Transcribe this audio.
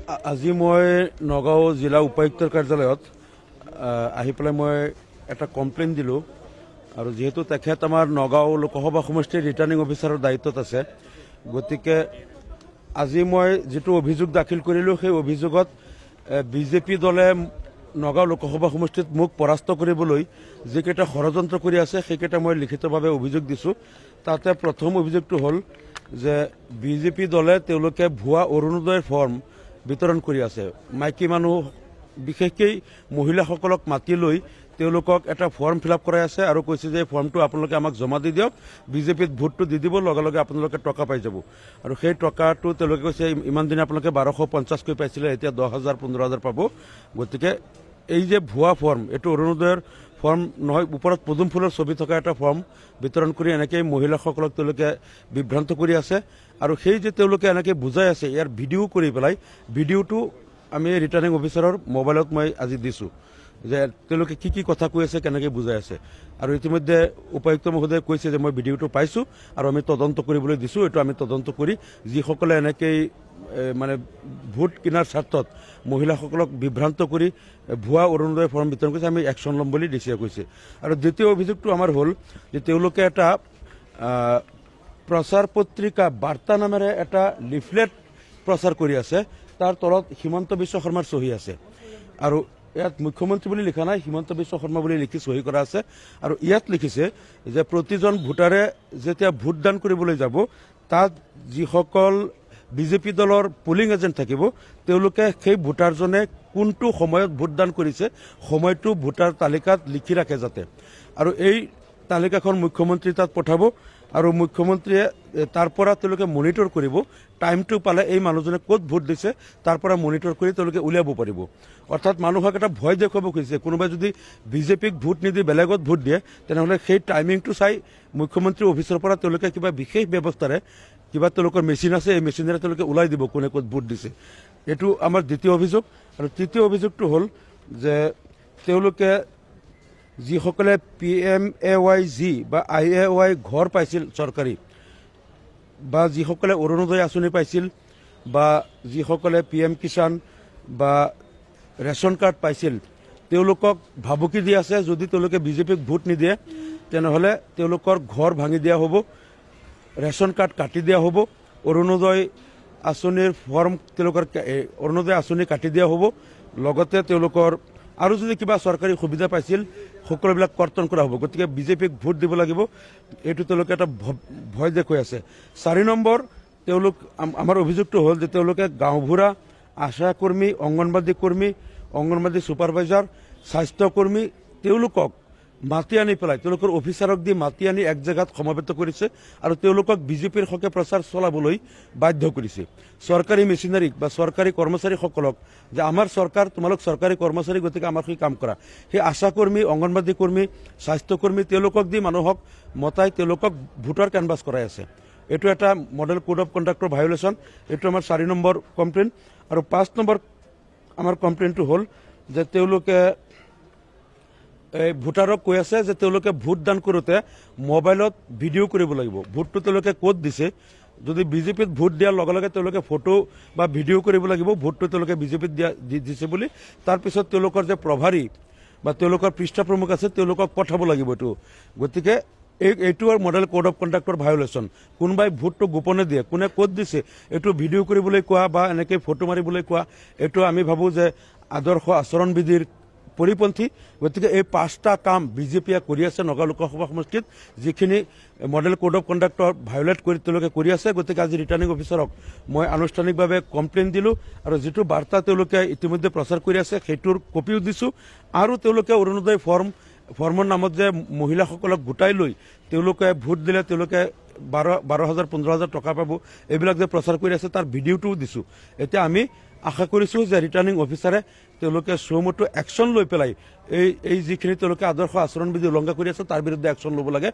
আজি মই নগাঁও জিলা উপায়ুক্তৰ কাৰ্যালয়ত আহি পেলাই মই এটা কমপ্লেইন দিলোঁ আৰু যেহেতু তেখেত আমাৰ নগাঁও লোকসভা সমষ্টিৰ ৰিটাৰ্নিং অফিচাৰৰ দায়িত্বত আছে, গতিকে আজি মই যিটো অভিযোগ দাখিল কৰিলোঁ সেই অভিযোগত বিজেপি দলে নগাঁও লোকসভা সমষ্টিত মোক পৰাস্ত কৰিবলৈ যিকেইটা ষড়যন্ত্ৰ কৰি আছে সেইকেইটা মই লিখিতভাৱে অভিযোগ দিছোঁ। তাতে প্ৰথম অভিযোগটো হ'ল যে বিজেপি দলে তেওঁলোকে ভুৱা অৰুণোদয়ৰ ফৰ্ম বিতৰণ কৰি আছে। মাইকী মানুহ বিশেষকৈ মহিলাসকলক মাতি লৈ তেওঁলোকক এটা ফৰ্ম ফিল আপ কৰাই আছে আৰু কৈছে যে ফৰ্মটো আপোনালোকে আমাক জমা দি দিয়ক, বিজেপিত ভোটটো দি দিব, লগে লগে আপোনালোকে টকা পাই যাব। আৰু সেই টকাটো তেওঁলোকে কৈছে ইমান দিনে আপোনালোকে 1250কৈ পাইছিলে, এতিয়া 10,000 15,000 পাব। গতিকে এই যে ভুৱা ফৰ্ম, এইটো অৰুণোদয়ৰ ফৰ্ম নহয়, ওপৰত পদুম ফুলৰ ছবি থকা এটা ফৰ্ম বিতৰণ কৰি এনেকৈ মহিলাসকলক তেওঁলোকে বিভ্ৰান্ত কৰি আছে। আৰু সেই যে তেওঁলোকে এনেকৈ বুজাই আছে, ইয়াৰ ভিডিঅ' কৰি পেলাই ভিডিঅ'টো আমি ৰিটাৰ্নিং অফিচাৰৰ মোবাইলত মই আজি দিছোঁ যে তেওঁলোকে কি কি কথা কৈ আছে, কেনেকৈ বুজাই আছে। আৰু ইতিমধ্যে উপায়ুক্ত মহোদয়ে কৈছে যে মই ভিডিঅ'টো পাইছোঁ আৰু আমি তদন্ত কৰিবলৈ দিছোঁ। এইটো আমি তদন্ত কৰি যিসকলে এনেকৈ মানে ভোট কিনাৰ স্বাৰ্থত মহিলাসকলক বিভ্ৰান্ত কৰি ভুৱা অৰুণোদয় ফৰ্ম বিতৰণ কৰিছে, আমি একশ্যন ল'ম বুলি ডিচিয়ে কৈছে। আৰু দ্বিতীয় অভিযোগটো আমাৰ হ'ল যে তেওঁলোকে এটা প্ৰচাৰ পত্ৰিকা বাৰ্তা নামেৰে এটা লিফলেট প্ৰচাৰ কৰি আছে, তাৰ তলত হিমন্ত বিশ্ব শৰ্মাৰ চহী আছে। আৰু ইয়াত মুখ্যমন্ত্ৰী বুলি লিখা নাই, হিমন্ত বিশ্ব শৰ্মা বুলি লিখি চহী কৰা আছে। আৰু ইয়াত লিখিছে যে প্ৰতিজন ভোটাৰে যেতিয়া ভোটদান কৰিবলৈ যাব, তাত যিসকল বিজেপি দলৰ পলিং এজেণ্ট থাকিব, তেওঁলোকে সেই ভোটাৰজনে কোনটো সময়ত ভোটদান কৰিছে সময়টো ভোটাৰ তালিকাত লিখি ৰাখে যাতে। আৰু এই তালিকাখন মুখ্যমন্ত্ৰী তাত পঠাব আৰু মুখ্যমন্ত্ৰীয়ে তাৰ পৰা তেওঁলোকে মনিটৰ কৰিব, টাইমটো পালে এই মানুহজনে ক'ত ভোট দিছে তাৰ পৰা মনিটৰ কৰি তেওঁলোকে উলিয়াব পাৰিব। অৰ্থাৎ মানুহক এটা ভয় দেখুৱাব খুজিছে, কোনোবাই যদি বিজেপিক ভোট নিদি বেলেগত ভোট দিয়ে তেনেহ'লে সেই টাইমিংটো চাই মুখ্যমন্ত্ৰী অফিচৰ পৰা তেওঁলোকে কিবা বিশেষ ব্যৱস্থাৰে, কিবা তেওঁলোকৰ মেচিন আছে, এই মেচিনেৰে তেওঁলোকে ওলাই দিব কোনে ক'ত ভোট দিছে। এইটো আমাৰ দ্বিতীয় অভিযোগ। আৰু তৃতীয় অভিযোগটো হ'ল যে তেওঁলোকে যিসকলে PMAY-G বা IAY ঘৰ পাইছিল চৰকাৰী, বা যিসকলে অৰুণোদয় আঁচনি পাইছিল, বা যিসকলে PM কিষাণ বা ৰেচন কাৰ্ড পাইছিল, তেওঁলোকক ভাবুকি দি আছে যদি তেওঁলোকে বিজেপিক ভোট নিদিয়ে তেনেহ'লে তেওঁলোকৰ ঘৰ ভাঙি দিয়া হ'ব, ৰেচন কাৰ্ড কাটি দিয়া হ'ব, অৰুণোদয় আঁচনিৰ ফৰ্ম তেওঁলোকৰ অৰুণোদয় আঁচনি কাটি দিয়া হ'ব, লগতে তেওঁলোকৰ আৰু যদি কিবা চৰকাৰী সুবিধা পাইছিল সকলোবিলাক কৰ্তন কৰা হ'ব। গতিকে বিজেপিক ভোট দিব লাগিব, এইটো তেওঁলোকে এটা ভয় দেখুৱাই আছে। 4 নম্বৰ, তেওঁলোক আমাৰ অভিযোগটো হ'ল যে তেওঁলোকে গাঁওবুঢ়া, আশা কৰ্মী, অংগনবাদী কৰ্মী, অংগনবাদী ছুপাৰভাইজাৰ, স্বাস্থ্যকৰ্মী, তেওঁলোকক মাতি আনি পেলাই তেওঁলোকৰ অফিচাৰক দি মাতি আনি এক জেগাত সমবেত কৰিছে আৰু তেওঁলোকক বিজেপিৰ হকে প্ৰচাৰ চলাবলৈ বাধ্য কৰিছে। চৰকাৰী মেচিনাৰীক বা চৰকাৰী কৰ্মচাৰীসকলক যে আমাৰ চৰকাৰ, তোমালোক চৰকাৰী কৰ্মচাৰী, গতিকে আমাৰ সেই কাম কৰা, সেই আশা কৰ্মী, অংগনবাদী কৰ্মী, স্বাস্থ্যকৰ্মী, তেওঁলোকক দি মানুহক মতাই তেওঁলোকক ভোটাৰ কেনভাছ কৰাই আছে। এইটো এটা মডেল কোড অফ কণ্ডাক্টৰ ভায়োলেশ্যন। এইটো আমাৰ 4 নম্বৰ কমপ্লেইন। আৰু 5 নম্বৰ আমাৰ কমপ্লেইনটো হ'ল যে তেওঁলোকে ভোটাৰক কৈ আছে যে তেওঁলোকে ভোটদান কৰোঁতে মোবাইলত ভিডিঅ' কৰিব লাগিব, ভোটটো তেওঁলোকে ক'ত দিছে। যদি বিজেপিত ভোট দিয়াৰ লগে লগে তেওঁলোকে ফটো বা ভিডিঅ' কৰিব লাগিব ভোটটো তেওঁলোকে বিজেপিত দিছে বুলি। তাৰপিছত তেওঁলোকৰ যে প্ৰভাৰী বা তেওঁলোকৰ পৃষ্ঠা প্ৰমুখ আছে তেওঁলোকক পঠাব লাগিব এইটো। গতিকে এইটো আৰু মডেল কোড অফ কণ্ডাক্টৰ ভায়োলেশ্যন। কোনোবাই ভোটটো গোপনে দিয়ে, কোনে ক'ত দিছে এইটো ভিডিঅ' কৰিবলৈ কোৱা বা এনেকৈ ফটো মাৰিবলৈ কোৱা, এইটো আমি ভাবোঁ যে আদৰ্শ আচৰণবিধিৰ পৰিপন্থী। গতিকে এই 5টা কাম বিজেপিয়ে কৰি আছে নগাঁও লোকসভা সমষ্টিত, যিখিনি model code of conduct violate কৰি তেওঁলোকে কৰি আছে। গতিকে আজি ৰিটাৰ্নিং অফিচাৰক মই আনুষ্ঠানিকভাৱে কমপ্লেইন দিলোঁ আৰু যিটো বাৰ্তা তেওঁলোকে ইতিমধ্যে প্ৰচাৰ কৰি আছে সেইটোৰ কপিও দিছোঁ। আৰু তেওঁলোকে অৰুণোদয় ফৰ্মৰ নামত যে মহিলাসকলক গোটাই লৈ তেওঁলোকে ভোট দিলে তেওঁলোকে 12,000 15,000 টকা পাব, এইবিলাক যে প্ৰচাৰ কৰি আছে তাৰ ভিডিঅ'টোও দিছোঁ। এতিয়া আমি আশা কৰিছোঁ যে ৰিটাৰ্নিং অফিচাৰে তেওঁলোকে চমুটো একশ্যন লৈ পেলাই এই যিখিনি তেওঁলোকে আদৰ্শ আচৰণবিধি উলংঘা কৰি আছে তাৰ বিৰুদ্ধে একশ্যন ল'ব লাগে।